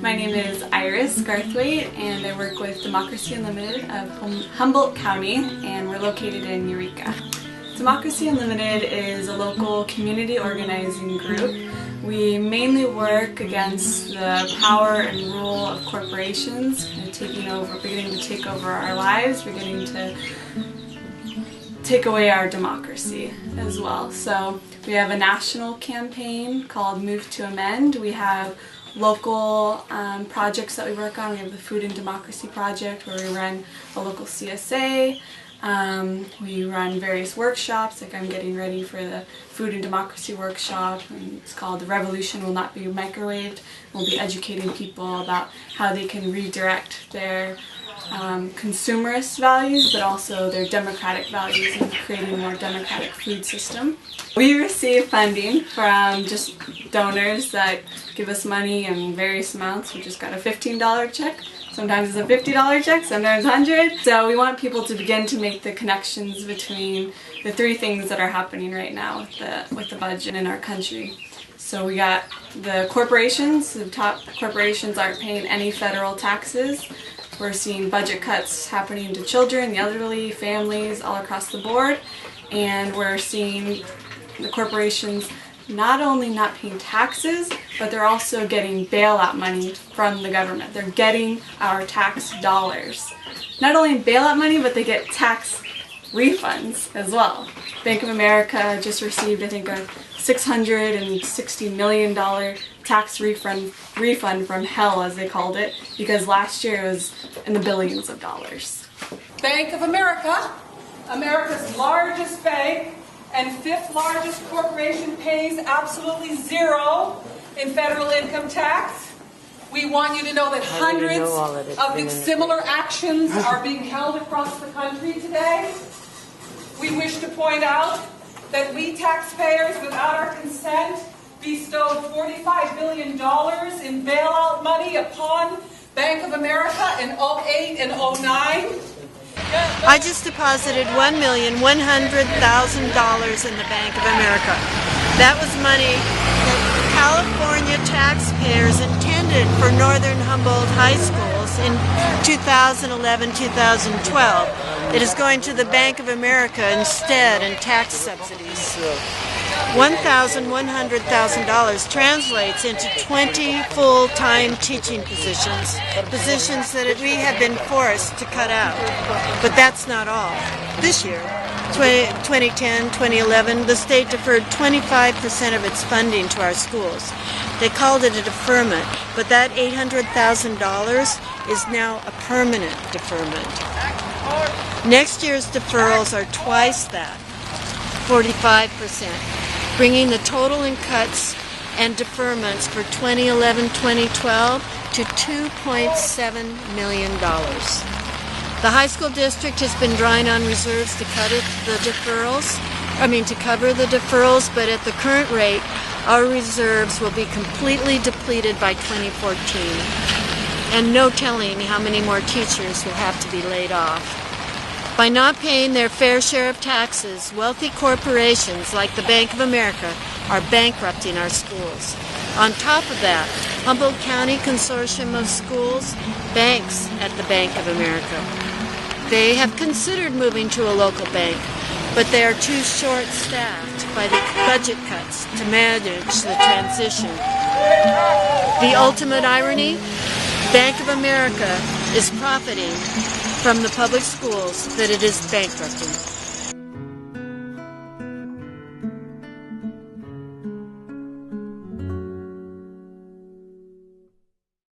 My name is Iris Garthwaite and I work with Democracy Unlimited of Humboldt County, and we're located in Eureka. Democracy Unlimited is a local community organizing group. We mainly work against the power and rule of corporations beginning to take over our lives, beginning to take away our democracy as well. So we have a national campaign called Move to Amend. We have local projects that we work on. We have the Food and Democracy Project, where we run a local CSA. We run various workshops, like I'm getting ready for the Food and Democracy workshop, and it's called The Revolution Will Not Be Microwaved. We'll be educating people about how they can redirect their consumerist values, but also their democratic values, and creating a more democratic food system. We receive funding from just donors that give us money in various amounts. We just got a $15 check. Sometimes it's a $50 check, sometimes $100. So we want people to begin to make the connections between the three things that are happening right now with the budget in our country. So we got the corporations. The top corporations aren't paying any federal taxes. We're seeing budget cuts happening to children, the elderly, families, all across the board. And we're seeing the corporations not only not paying taxes, but they're also getting bailout money from the government. They're getting our tax dollars. Not only bailout money, but they get tax refunds as well. Bank of America just received, I think, a $660 million tax refund from hell, as they called it, because last year it was in the billions of dollars. Bank of America, America's largest bank and fifth largest corporation, pays absolutely zero in federal income tax. We want you to know that hundreds of similar actions are being held across the country today. We wish to point out that we taxpayers, without our consent, bestowed $45 billion in bailout money upon Bank of America in 2008 and 2009. I just deposited $1,100,000 in the Bank of America. That was money that California taxpayers intended for Northern Humboldt high schools in 2011-2012. It is going to the Bank of America instead in tax subsidies. $1,100,000 translates into 20 full-time teaching positions that we have been forced to cut out. But that's not all. This year, 2010, 2011, the state deferred 25% of its funding to our schools. They called it a deferment, but that $800,000 is now a permanent deferment. Next year's deferrals are twice that, 45%. Bringing the total in cuts and deferments for 2011-2012 to $2.7 million. The high school district has been drawing on reserves to cover the deferrals, but at the current rate, our reserves will be completely depleted by 2014. And no telling how many more teachers will have to be laid off. By not paying their fair share of taxes, wealthy corporations like the Bank of America are bankrupting our schools. On top of that, Humboldt County Consortium of Schools banks at the Bank of America. They have considered moving to a local bank, but they are too short-staffed by the budget cuts to manage the transition. The ultimate irony? Bank of America is profiting from the public schools that it is bankrupting.